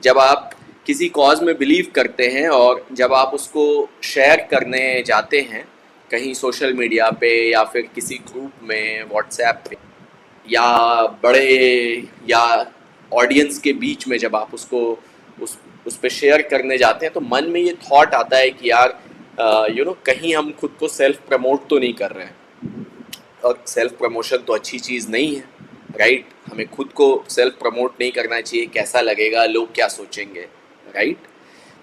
जब आप किसी कॉज में बिलीव करते हैं और जब आप उसको शेयर करने जाते हैं कहीं सोशल मीडिया पे या फिर किसी ग्रुप में व्हाट्सएप पे या बड़े या ऑडियंस के बीच में जब आप उसको उस पे शेयर करने जाते हैं तो मन में ये थॉट आता है कि यार कहीं हम खुद को सेल्फ प्रमोट तो नहीं कर रहे हैं। और सेल्फ प्रमोशन तो अच्छी चीज़ नहीं है, राइट। हमें खुद को सेल्फ प्रमोट नहीं करना चाहिए, कैसा लगेगा, लोग क्या सोचेंगे, राइट।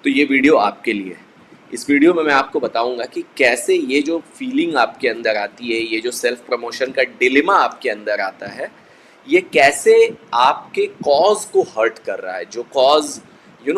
तो ये वीडियो आपके लिए है। इस वीडियो में मैं आपको बताऊंगा कि कैसे ये जो फीलिंग आपके अंदर आती है, ये जो सेल्फ प्रमोशन का डिलेमा आपके अंदर आता है, ये कैसे आपके कॉज को हर्ट कर रहा है। जो कॉज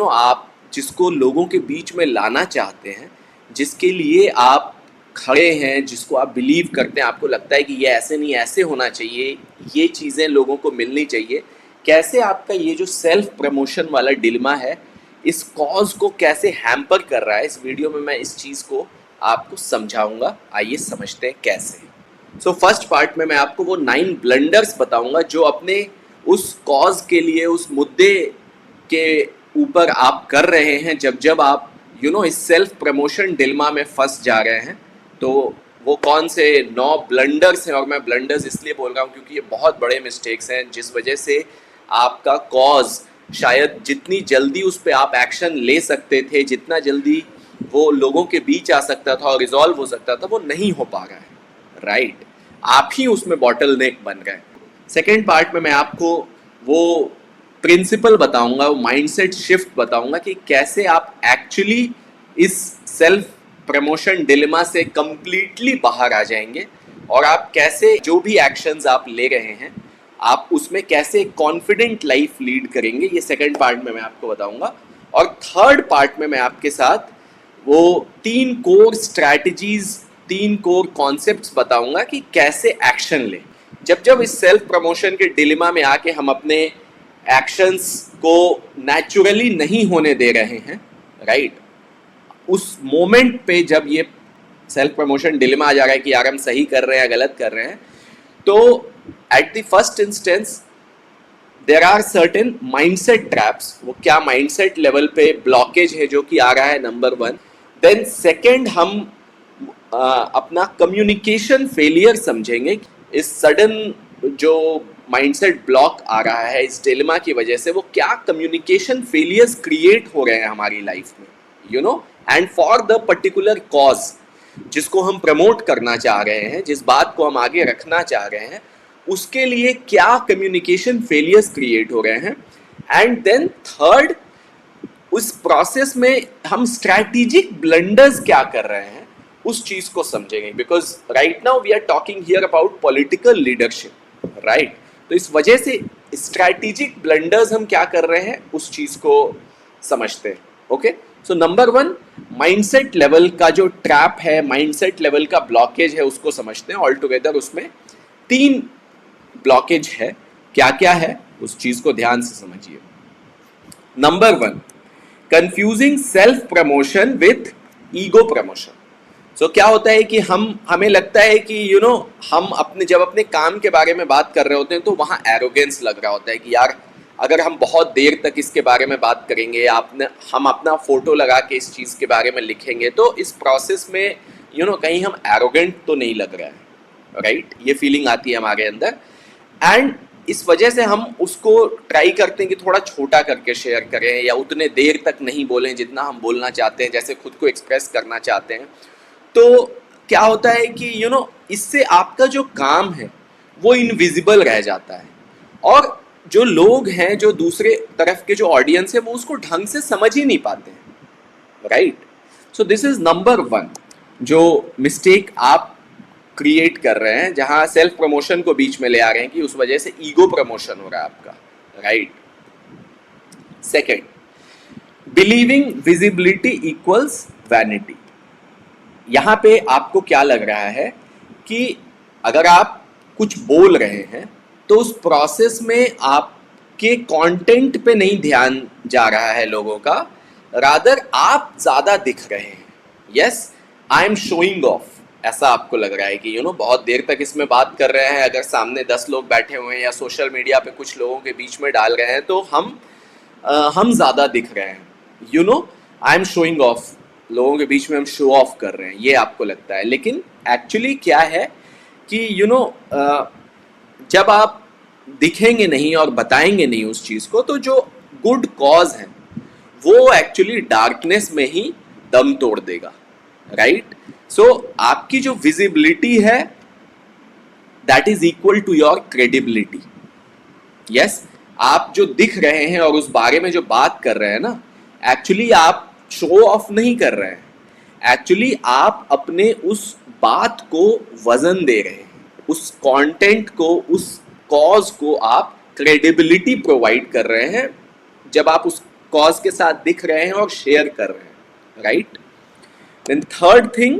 आप जिसको लोगों के बीच में लाना चाहते हैं, जिसके लिए आप खड़े हैं, जिसको आप बिलीव करते हैं, आपको लगता है कि ये ऐसे नहीं ऐसे होना चाहिए, ये चीज़ें लोगों को मिलनी चाहिए, कैसे आपका ये जो सेल्फ प्रमोशन वाला डिलेमा है इस कॉज को कैसे हैम्पर कर रहा है। इस वीडियो में मैं इस चीज़ को आपको समझाऊंगा। आइए समझते हैं कैसे। सो फर्स्ट पार्ट में मैं आपको वो 9 ब्लंडर्स बताऊंगा जो अपने उस कॉज के लिए, उस मुद्दे के ऊपर आप कर रहे हैं जब जब आप इस सेल्फ प्रमोशन डिलेमा में फंस जा रहे हैं। तो वो कौन से 9 ब्लंडर्स हैं, और मैं ब्लंडर्स इसलिए बोल रहा हूँ क्योंकि ये बहुत बड़े मिस्टेक्स हैं जिस वजह से आपका कॉज शायद जितनी जल्दी उस पर आप एक्शन ले सकते थे, जितना जल्दी वो लोगों के बीच आ सकता था और रिजॉल्व हो सकता था, वो नहीं हो पा रहा है, राइट। आप ही उसमें बॉटल नेक बन गए। सेकेंड पार्ट में मैं आपको वो प्रिंसिपल बताऊंगा, वो माइंडसेट शिफ्ट बताऊंगा कि कैसे आप एक्चुअली इस सेल्फ प्रमोशन डिलेमा से कंप्लीटली बाहर आ जाएंगे और आप कैसे जो भी एक्शंस आप ले रहे हैं आप उसमें कैसे कॉन्फिडेंट लाइफ लीड करेंगे। ये सेकंड पार्ट में मैं आपको बताऊंगा। और थर्ड पार्ट में मैं आपके साथ वो 3 कोर स्ट्रैटेजीज, 3 कोर कॉन्सेप्ट्स बताऊंगा कि कैसे एक्शन लें जब जब इस सेल्फ प्रमोशन के डिलेमा में आके हम अपने एक्शंस को नेचुरली नहीं होने दे रहे हैं, राइट। उस मोमेंट पे जब ये सेल्फ प्रमोशन डिलेमा आ जा रहा है कि यार हम सही कर रहे हैं या गलत कर रहे हैं, तो at the first instance there are certain mindset traps. वो क्या माइंडसेट लेवल पे ब्लॉकेज है जो कि आ रहा है, नंबर 1। देन सेकेंड, हम अपना कम्युनिकेशन फेलियर समझेंगे। इस सडन जो माइंडसेट ब्लॉक आ रहा है इस डिलेमा की वजह से, वो क्या कम्युनिकेशन फेलियर्स क्रिएट हो रहे हैं हमारी लाइफ में, and for the particular cause जिसको हम प्रमोट करना चाह रहे हैं, जिस बात को हम आगे रखना चाह रहे हैं, उसके लिए क्या कम्युनिकेशन फेलियर्स क्रिएट हो रहे हैं। एंड देन थर्ड, उस प्रोसेस में हम स्ट्रैटेजिक ब्लंडर्स क्या कर रहे हैं उस चीज को समझेंगे। Because right now we are talking here about political leadership, right. तो इस वजह से स्ट्रैटेजिक ब्लंडर्स हम क्या कर रहे हैं उस चीज को समझते हैं। Okay, so number 1, mindset level का जो ट्रैप है, माइंडसेट लेवल का ब्लॉकेज है, उसको समझते हैं। ऑल टुगेदर उसमें 3 ब्लॉकेज है। क्या क्या है उस चीज को ध्यान से समझिए। Number 1, confusing self promotion with ego promotion. So क्या होता है कि हमें लगता है कि हम जब अपने काम के बारे में बात कर रहे होते हैं तो वहां एरोगेंस लग रहा होता है कि यार अगर हम बहुत देर तक इसके बारे में बात करेंगे, हम अपना फोटो लगा के इस चीज़ के बारे में लिखेंगे, तो इस प्रोसेस में कहीं हम एरोगेंट तो नहीं लग रहा है, राइट। ये फीलिंग आती है हमारे अंदर। एंड इस वजह से हम उसको ट्राई करते हैं कि थोड़ा छोटा करके शेयर करें या उतने देर तक नहीं बोलें जितना हम बोलना चाहते हैं, जैसे खुद को एक्सप्रेस करना चाहते हैं। तो क्या होता है कि इससे आपका जो काम है वो इनविजिबल रह जाता है और जो लोग हैं, जो दूसरे तरफ के जो ऑडियंस है, वो उसको ढंग से समझ ही नहीं पाते हैं, right. So this is number 1 जो मिस्टेक आप क्रिएट कर रहे हैं, जहां सेल्फ प्रमोशन को बीच में ले आ रहे हैं कि उस वजह से ईगो प्रमोशन हो रहा है आपका, right. Second, believing visibility equals vanity. यहां पे आपको क्या लग रहा है कि अगर आप कुछ बोल रहे हैं तो उस प्रोसेस में आपके कंटेंट पे नहीं ध्यान जा रहा है लोगों का, रादर आप ज्यादा दिख रहे हैं। Yes, I am showing off, ऐसा आपको लग रहा है कि बहुत देर तक इसमें बात कर रहे हैं, अगर सामने 10 लोग बैठे हुए हैं या सोशल मीडिया पे कुछ लोगों के बीच में डाल रहे हैं तो हम हम ज़्यादा दिख रहे हैं, you know, I am showing off, लोगों के बीच में हम शो ऑफ कर रहे हैं, ये आपको लगता है। लेकिन एक्चुअली क्या है कि जब आप दिखेंगे नहीं और बताएंगे नहीं उस चीज़ को, तो जो गुड कॉज है वो एक्चुअली डार्कनेस में ही दम तोड़ देगा, राइट। सो आपकी जो विजिबिलिटी है that is equal to your credibility. Yes, आप जो दिख रहे हैं और उस बारे में जो बात कर रहे हैं ना, एक्चुअली आप शो ऑफ नहीं कर रहे हैं, एक्चुअली आप अपने उस बात को वजन दे रहे हैं, उस कंटेंट को, उस कॉज को आप क्रेडिबिलिटी प्रोवाइड कर रहे हैं जब आप उस कॉज के साथ दिख रहे हैं और शेयर कर रहे हैं, right. Then third thing,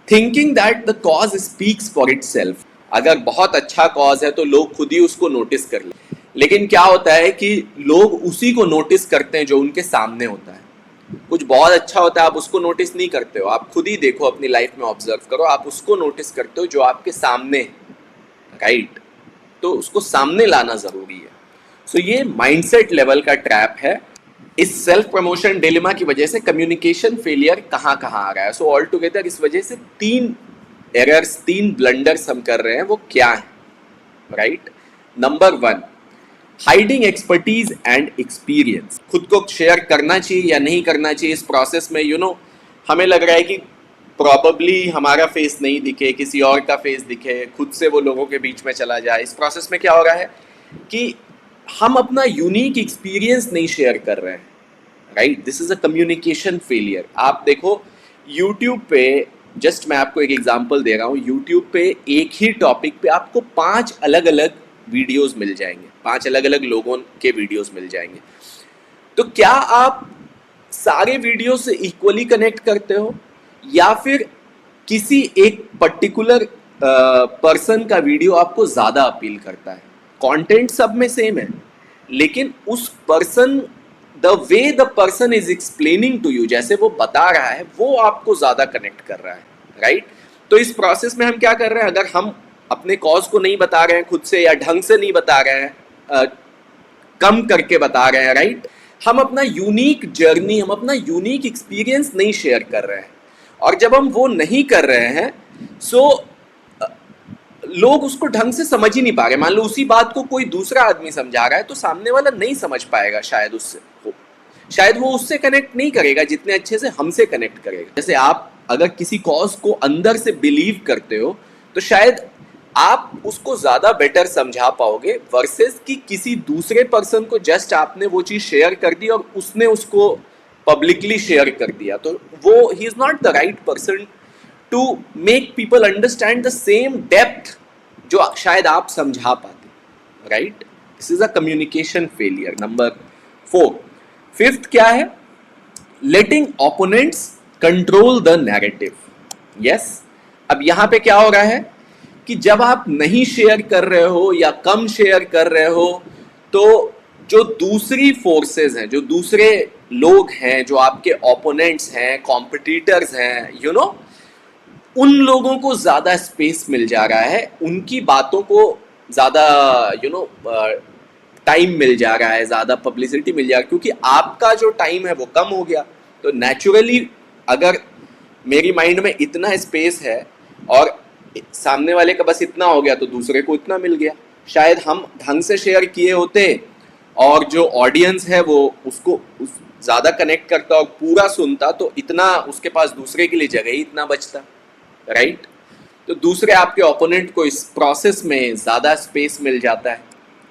thinking that the cause speaks for itself. अगर बहुत अच्छा कॉज है तो लोग खुद ही उसको नोटिस कर ले, लेकिन क्या होता है कि लोग उसी को नोटिस करते हैं जो उनके सामने होता है। कुछ बहुत अच्छा होता है, आप उसको नोटिस नहीं करते हो। आप खुद ही देखो, अपनी लाइफ में ऑब्जर्व करो, आप उसको नोटिस करते हो जो आपके सामने है, राइट। तो उसको सामने लाना जरूरी है। सो ये माइंडसेट लेवल का ट्रैप है। इस सेल्फ प्रमोशन डिलेमा की वजह से कम्युनिकेशन फेलियर कहाँ कहाँ आ रहा है। सो ऑल टुगेदर इस वजह से 3 एरर्स, 3 ब्लंडर्स हम कर रहे हैं, वो क्या है, right. Number 1, hiding expertise and experience. खुद को शेयर करना चाहिए या नहीं करना चाहिए इस प्रोसेस में, हमें लग रहा है कि प्रॉबली हमारा फेस नहीं दिखे, किसी और का फेस दिखे, खुद से वो लोगों के बीच में चला जाए। इस प्रोसेस में क्या हो रहा है कि हम अपना यूनिक एक्सपीरियंस नहीं शेयर कर रहे हैं, right. This is a communication failure. आप देखो यूट्यूब पे, जस्ट मैं आपको एक एग्जांपल दे रहा हूँ, यूट्यूब पे एक ही टॉपिक पे आपको 5 अलग अलग वीडियोस मिल जाएंगे, 5 अलग अलग लोगों के वीडियोस मिल जाएंगे। तो क्या आप सारे वीडियो से इक्वली कनेक्ट करते हो, या फिर किसी एक पर्टिकुलर पर्सन का वीडियो आपको ज़्यादा अपील करता है? कंटेंट सब में सेम है, लेकिन उस person, the way the person is explaining to you, जैसे वो बता रहा है, वो आपको ज़्यादा कनेक्ट कर रहा है, राइट। तो इस प्रोसेस में हम क्या कर रहे हैं, अगर हम अपने कॉज को नहीं बता रहे हैं खुद से, या ढंग से नहीं बता रहे हैं, कम करके बता रहे हैं, राइट, हम अपना यूनिक जर्नी, हम अपना यूनिक एक्सपीरियंस नहीं शेयर कर रहे हैं। और जब हम वो नहीं कर रहे हैं, सो लोग उसको ढंग से समझ ही नहीं पा रहे। मान लो उसी बात को कोई दूसरा आदमी समझा रहा है, तो सामने वाला नहीं समझ पाएगा, शायद वो उससे कनेक्ट नहीं करेगा जितने अच्छे से हमसे कनेक्ट करेगा। जैसे आप अगर किसी कॉज को अंदर से बिलीव करते हो, तो शायद आप उसको ज्यादा बेटर समझा पाओगे, वर्सेस कि किसी दूसरे पर्सन को जस्ट आपने वो चीज शेयर कर दी और उसने उसको पब्लिकली शेयर कर दिया, तो वो ही is not the right person to make people understand the same depth जो शायद आप समझा पाते, right. This is a communication failure. Number 4, 5th क्या है, letting opponents control the narrative. Yes, अब यहां पे क्या हो रहा है कि जब आप नहीं शेयर कर रहे हो या कम शेयर कर रहे हो, तो जो दूसरी फोर्सेस हैं, जो दूसरे लोग हैं, जो आपके ओपोनेंट्स हैं, कॉम्पिटिटर्स हैं, उन लोगों को ज़्यादा स्पेस मिल जा रहा है, उनकी बातों को ज़्यादा टाइम मिल जा रहा है, ज़्यादा पब्लिसिटी मिल जा रहा है, क्योंकि आपका जो टाइम है वो कम हो गया। तो नेचुरली अगर मेरी माइंड में इतना स्पेस है और सामने वाले का बस इतना हो गया, तो दूसरे को इतना मिल गया। शायद हम ढंग से शेयर किए होते और जो ऑडियंस है वो उसको ज़्यादा कनेक्ट करता और पूरा सुनता, तो इतना उसके पास दूसरे के लिए जगह ही इतना बचता, राइट। तो दूसरे आपके ओपोनेंट को इस प्रोसेस में ज़्यादा स्पेस मिल जाता है,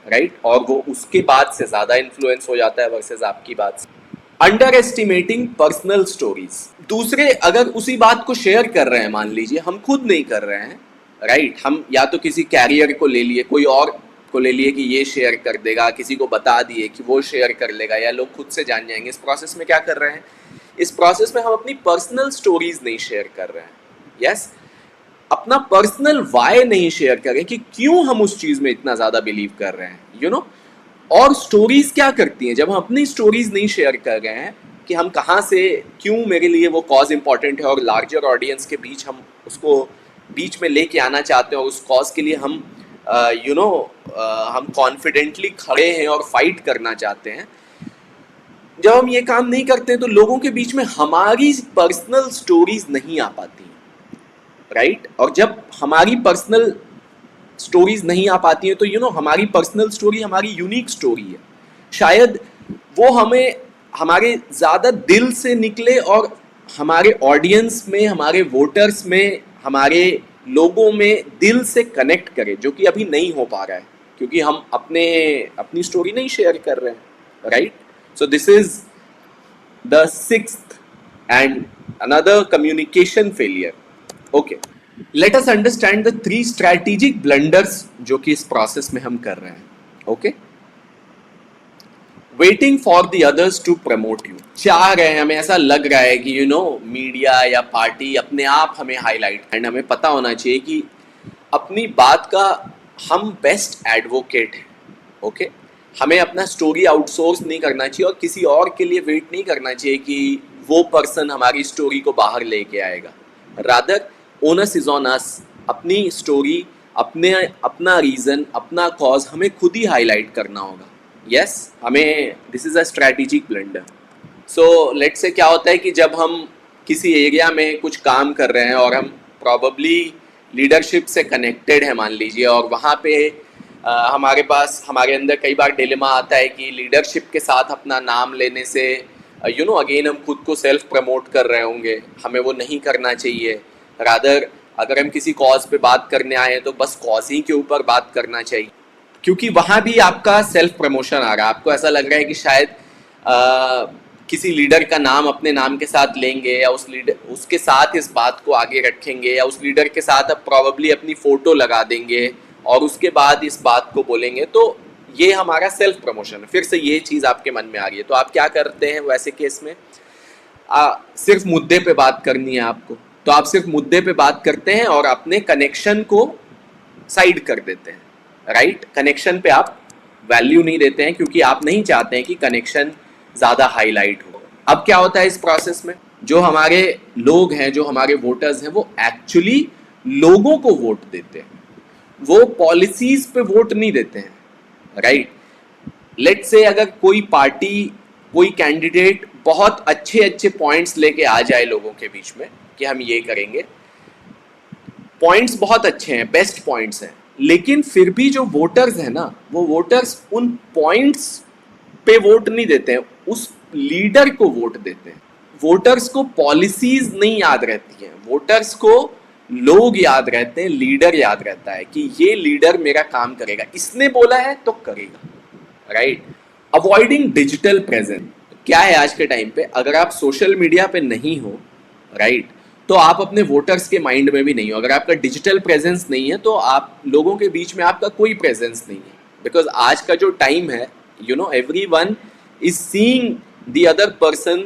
राइट, और वो उसके बात से ज़्यादा इन्फ्लुएंस हो जाता है वर्सेस आपकी बात से। Under estimating personal stories. दूसरे अगर उसी बात को शेयर कर रहे हैं, मान लीजिए हम खुद नहीं कर रहे हैं, राइट, हम या तो किसी कैरियर को ले लिए, कोई और को ले लिए कि ये शेयर कर देगा, किसी को बता दिए कि वो शेयर कर लेगा, या लोग खुद से जान जाएंगे। इस प्रोसेस में क्या कर रहे हैं, इस प्रोसेस में हम अपनी पर्सनल स्टोरीज नहीं शेयर कर रहे हैं। यस, अपना पर्सनल वाई नहीं शेयर करें कि क्यों हम उस चीज में इतना ज्यादा बिलीव कर रहे हैं, और स्टोरीज क्या करती हैं, जब हम अपनी स्टोरीज नहीं शेयर कर रहे हैं कि हम कहाँ से, क्यों मेरे लिए वो कॉज इंपॉर्टेंट है, और लार्जर ऑडियंस के बीच हम उसको बीच में लेके आना चाहते हैं, और उस कॉज के लिए हम हम कॉन्फिडेंटली खड़े हैं और फाइट करना चाहते हैं, जब हम ये काम नहीं करते तो लोगों के बीच में हमारी पर्सनल स्टोरीज नहीं आ पाती, राइट? और जब हमारी पर्सनल स्टोरीज नहीं आ पाती हैं तो हमारी पर्सनल स्टोरी हमारी यूनिक स्टोरी है, शायद वो हमें हमारे ज़्यादा दिल से निकले और हमारे ऑडियंस में, हमारे वोटर्स में, हमारे लोगों में दिल से कनेक्ट करे, जो कि अभी नहीं हो पा रहा है क्योंकि हम अपनी स्टोरी नहीं शेयर कर रहे हैं, right? So this is the sixth and another communication failure. Okay, let us understand the 3 strategic blunders जो कि इस प्रोसेस में हम कर रहे हैं. Okay, waiting for the others to promote you. चाह रहे हैं, हमें ऐसा लग रहा है कि मीडिया या पार्टी अपने आप हमें हाईलाइट, एंड हमें पता होना चाहिए कि अपनी बात का हम बेस्ट एडवोकेट हैं. ओके, हमें अपना स्टोरी आउटसोर्स नहीं करना चाहिए और किसी और के लिए वेट नहीं करना चाहिए कि वो पर्सन हमारी स्टोरी को बाहर लेके आएगा. Rather onus is on us. अपनी स्टोरी, अपना रीज़न, अपना कॉज हमें खुद ही हाईलाइट करना होगा. यस, हमें this is a strategic blunder. So let से क्या होता है कि जब हम किसी एरिया में कुछ काम कर रहे हैं और हम प्रॉबली लीडरशिप से कनेक्टेड है मान लीजिए, और वहाँ पे हमारे पास, हमारे अंदर कई बार डिलेमा आता है कि लीडरशिप के साथ अपना नाम लेने से अगेन हम खुद को सेल्फ प्रमोट कर रहे होंगे. हमें वो नहीं करना चाहिए. रादर अगर हम किसी कॉज पे बात करने आए हैं तो बस कॉज ही के ऊपर बात करना चाहिए, क्योंकि वहाँ भी आपका सेल्फ प्रमोशन आ रहा है. आपको ऐसा लग रहा है कि शायद किसी लीडर का नाम अपने नाम के साथ लेंगे या उसके साथ इस बात को आगे रखेंगे, या उस लीडर के साथ अब प्रॉबली अपनी फ़ोटो लगा देंगे और उसके बाद इस बात को बोलेंगे, तो ये हमारा सेल्फ प्रमोशन है. फिर से ये चीज़ आपके मन में आ रही है, तो आप क्या करते हैं वैसे केस में? सिर्फ मुद्दे पे बात करनी है आपको, तो आप सिर्फ मुद्दे पे बात करते हैं और अपने कनेक्शन को साइड कर देते हैं, राइट? कनेक्शन पे आप वैल्यू नहीं देते हैं क्योंकि आप नहीं चाहते हैं कि कनेक्शन ज़्यादा हाईलाइट हो. अब क्या होता है इस प्रोसेस में? जो हमारे लोग हैं, जो हमारे वोटर्स हैं, वो एक्चुअली लोगों को वोट देते हैं, वो पॉलिसीज पे वोट नहीं देते हैं, राइट? लेट्स से अगर कोई पार्टी, कोई कैंडिडेट बहुत अच्छे पॉइंट्स लेके आ जाए लोगों के बीच में कि हम ये करेंगे, पॉइंट्स बहुत अच्छे हैं, बेस्ट पॉइंट्स हैं, लेकिन फिर भी जो वोटर्स हैं ना, वो वोटर्स उन पॉइंट्स पे वोट नहीं देते हैं, उस लीडर को वोट देते हैं. वोटर्स को पॉलिसीज नहीं याद रहती हैं, वोटर्स को लोग याद रहते हैं, लीडर याद रहता है कि ये लीडर मेरा काम करेगा, इसने बोला है तो करेगा, राइट? Avoiding digital presence. क्या है आज के टाइम पे, अगर आप सोशल मीडिया पे नहीं हो, राइट, तो आप अपने वोटर्स के माइंड में भी नहीं हो. अगर आपका डिजिटल प्रेजेंस नहीं है तो आप लोगों के बीच में आपका कोई प्रेजेंस नहीं है. बिकॉज आज का जो टाइम है, everyone is seeing the other person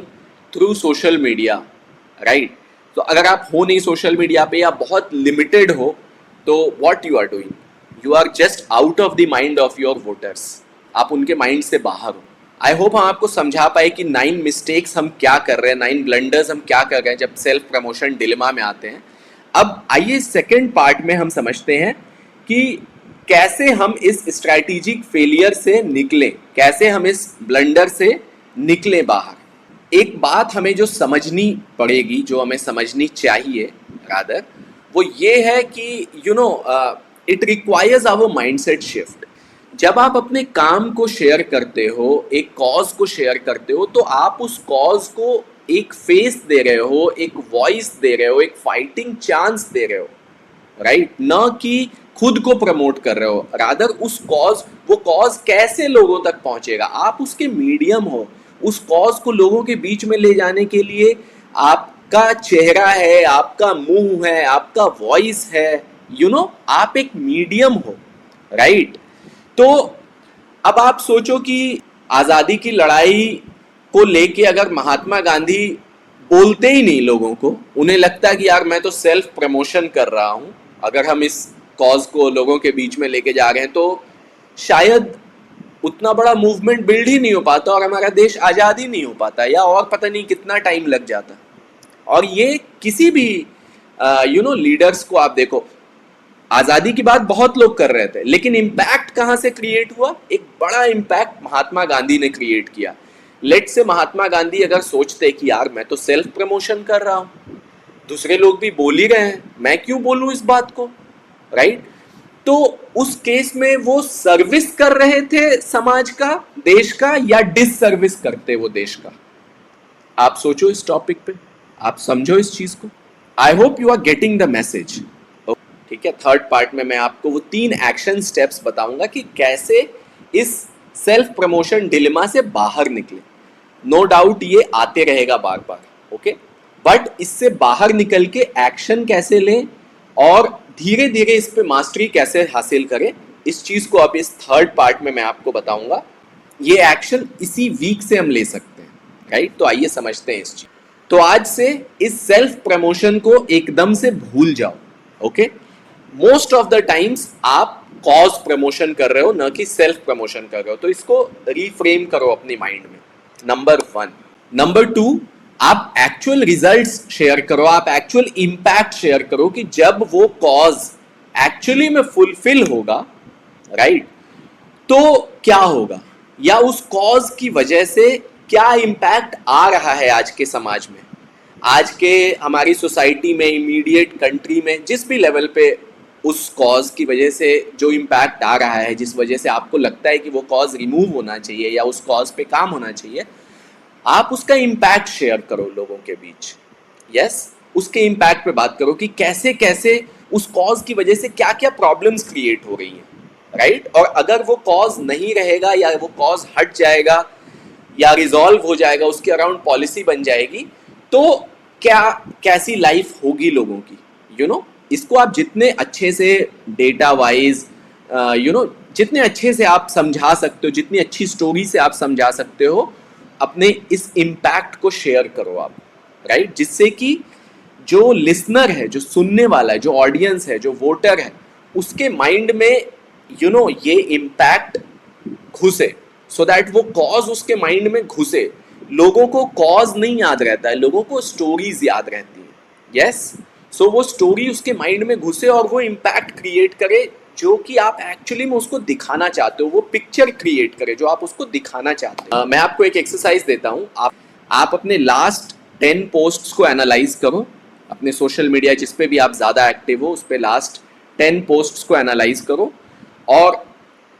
through social media, right? तो अगर आप हो नहीं सोशल मीडिया पे या बहुत लिमिटेड हो, तो what you are doing? You are just out of the mind of your voters. आप उनके माइंड से बाहर हो. आई होप हम आपको समझा पाए कि 9 मिस्टेक्स हम क्या कर रहे हैं, 9 ब्लंडर्स हम क्या कर रहे हैं जब सेल्फ प्रमोशन डिलेमा में आते हैं. अब आइए सेकेंड पार्ट में हम समझते हैं कि कैसे हम इस स्ट्रैटेजिक फेलियर से निकलें, कैसे हम इस ब्लंडर से निकलें बाहर. एक बात हमें जो समझनी पड़ेगी, जो हमें समझनी चाहिए रादर, वो ये है कि it requires our mindset shift. जब आप अपने काम को शेयर करते हो, एक कॉज को शेयर करते हो, तो आप उस कॉज को एक फेस दे रहे हो, एक वॉइस दे रहे हो, एक फाइटिंग चांस दे रहे हो, राइट? न कि खुद को प्रमोट कर रहे हो. रादर उस कॉज, वो कॉज कैसे लोगों तक पहुंचेगा, आप उसके मीडियम हो. उस कॉज को लोगों के बीच में ले जाने के लिए आपका चेहरा है, आपका मुंह है, आपका वॉइस है, आप एक मीडियम हो, राइट? तो अब आप सोचो कि आज़ादी की लड़ाई को लेके अगर महात्मा गांधी बोलते ही नहीं लोगों को, उन्हें लगता है कि यार मैं तो सेल्फ प्रमोशन कर रहा हूँ, अगर हम इस कॉज को लोगों के बीच में लेके जा रहे हैं तो शायद उतना बड़ा मूवमेंट बिल्ड ही नहीं हो पाता और हमारा देश आज़ाद ही नहीं हो पाता, या और पता नहीं कितना टाइम लग जाता. और ये किसी भी लीडर्स को आप देखो, आजादी की बात बहुत लोग कर रहे थे, लेकिन इम्पैक्ट कहां से क्रिएट हुआ? एक बड़ा इम्पैक्ट महात्मा गांधी ने क्रिएट किया। लेट से महात्मा गांधी अगर सोचते कि यार मैं तो सेल्फ प्रमोशन कर रहा हूं, दूसरे लोग भी बोल ही रहे हैं, मैं क्यों बोलूं इस बात को, राइट? तो उस केस में वो सर्विस कर रहे थे समाज का, देश का, या डिस सर्विस करते वो देश का? आप सोचो इस टॉपिक पे, आप समझो इस चीज को। I hope you are getting the message. ठीक है, थर्ड पार्ट में मैं आपको वो 3 एक्शन स्टेप्स बताऊंगा कि कैसे इस सेल्फ प्रमोशन डिलेमा से बाहर निकले। नो डाउट ये आते रहेगा बार बार, ओके, बट इससे बाहर निकल के एक्शन कैसे लें और धीरे धीरे इस पे मास्टरी कैसे हासिल करें, इस चीज को अब इस थर्ड पार्ट में मैं आपको बताऊंगा। ये एक्शन इसी वीक से हम ले सकते हैं, राइट? तो आइए समझते हैं इस चीज। तो आज से इस सेल्फ प्रमोशन को एकदम से भूल जाओ, okay? Most of the times आप कॉज प्रमोशन कर रहे हो, न कि सेल्फ प्रमोशन कर रहे हो, तो इसको रीफ्रेम करो अपनी माइंड में, नंबर 1। नंबर 2, आप एक्चुअल रिजल्ट्स शेयर करो, आप एक्चुअल इंपैक्ट शेयर करो कि जब वो कॉज एक्चुअली में फुलफिल होगा, राइट, तो क्या होगा, या उस कॉज की वजह से क्या इंपैक्ट आ रहा है आज के समाज में, आज के हमारी सोसाइटी में, इमीडिएट कंट्री में, जिस भी लेवल पे उस कॉज की वजह से जो इम्पैक्ट आ रहा है, जिस वजह से आपको लगता है कि वो कॉज रिमूव होना चाहिए या उस कॉज पे काम होना चाहिए, आप उसका इम्पैक्ट शेयर करो लोगों के बीच। यस, उसके इम्पैक्ट पे बात करो कि कैसे कैसे उस कॉज की वजह से क्या क्या प्रॉब्लम्स क्रिएट हो रही हैं, राइट? और अगर वो कॉज नहीं रहेगा या वो कॉज हट जाएगा या रिजॉल्व हो जाएगा, उसके अराउंड पॉलिसी बन जाएगी, तो क्या कैसी लाइफ होगी लोगों की, यू नो? इसको आप जितने अच्छे से डेटा वाइज, जितने अच्छे से आप समझा सकते हो, जितनी अच्छी स्टोरी से आप समझा सकते हो, अपने इस इम्पैक्ट को शेयर करो आप, राइट? जिससे कि जो लिसनर है, जो सुनने वाला है, जो ऑडियंस है, जो वोटर है, उसके माइंड में ये इम्पैक्ट घुसे, सो दैट वो कॉज उसके माइंड में घुसे। लोगों को कॉज नहीं याद रहता है, लोगों को स्टोरीज याद रहती है। यस, सो वो स्टोरी उसके माइंड में घुसे और वो इम्पैक्ट क्रिएट करे जो कि आप एक्चुअली में उसको दिखाना चाहते हो, वो पिक्चर क्रिएट करे जो आप उसको दिखाना चाहते हो। मैं आपको एक एक्सरसाइज देता हूँ, आप अपने लास्ट 10 पोस्ट्स को एनालाइज करो, अपने सोशल मीडिया जिस पे भी आप ज़्यादा एक्टिव हो उस पे लास्ट 10 पोस्ट्स को एनालाइज करो, और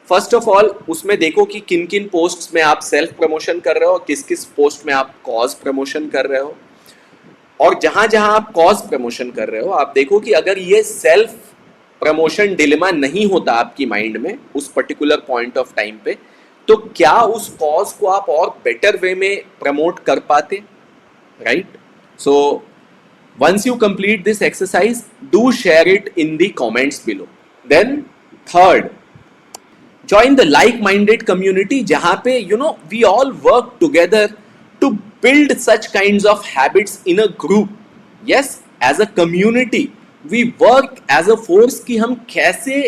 फर्स्ट ऑफ ऑल उसमें देखो कि किन किन पोस्ट्स में आप सेल्फ प्रमोशन कर रहे हो, किस किस पोस्ट में आप कॉज प्रमोशन कर रहे हो। और जहां जहां आप कॉज प्रमोशन कर रहे हो, आप देखो कि अगर ये सेल्फ प्रमोशन डिलेमा नहीं होता आपकी माइंड में उस पर्टिकुलर पॉइंट ऑफ टाइम पे, तो क्या उस कॉज को आप और बेटर वे में प्रमोट कर पाते, right? So once you complete this exercise, do share it in the comments below. Then third, join the like-minded community जहां पे we all work together to build such kinds of habits in a group. Yes, as a community we work as a force कि हम कैसे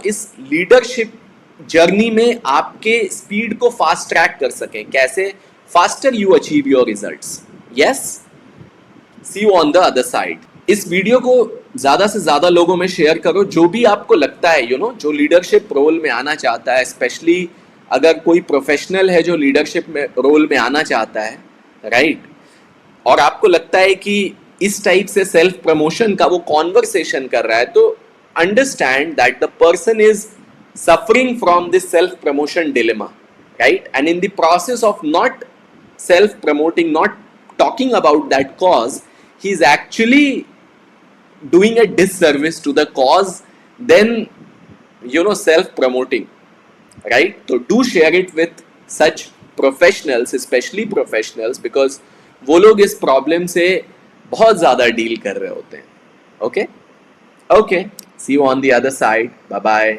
इस leadership journey में आपके speed को fast track कर सकें, कैसे faster you achieve your results. Yes, see you on the other side. इस वीडियो को ज़्यादा से ज़्यादा लोगों में शेयर करो, जो भी आपको लगता है जो लीडरशिप रोल में आना चाहता है, स्पेशली अगर कोई प्रोफेशनल है जो लीडरशिप में रोल में आना चाहता है, राइट? और आपको लगता है कि इस टाइप से सेल्फ प्रमोशन का वो कॉन्वर्सेशन कर रहा है, तो understand that the person is suffering from this self promotion dilemma, right? And in the process of not self promoting, not talking about that cause, he is actually doing a disservice to the cause, then self promoting, right? So do share it with such professionals, especially professionals, because वो लोग इस problem से बहुत ज़्यादा deal कर रहे होते हैं। Okay, see you on the other side, bye bye.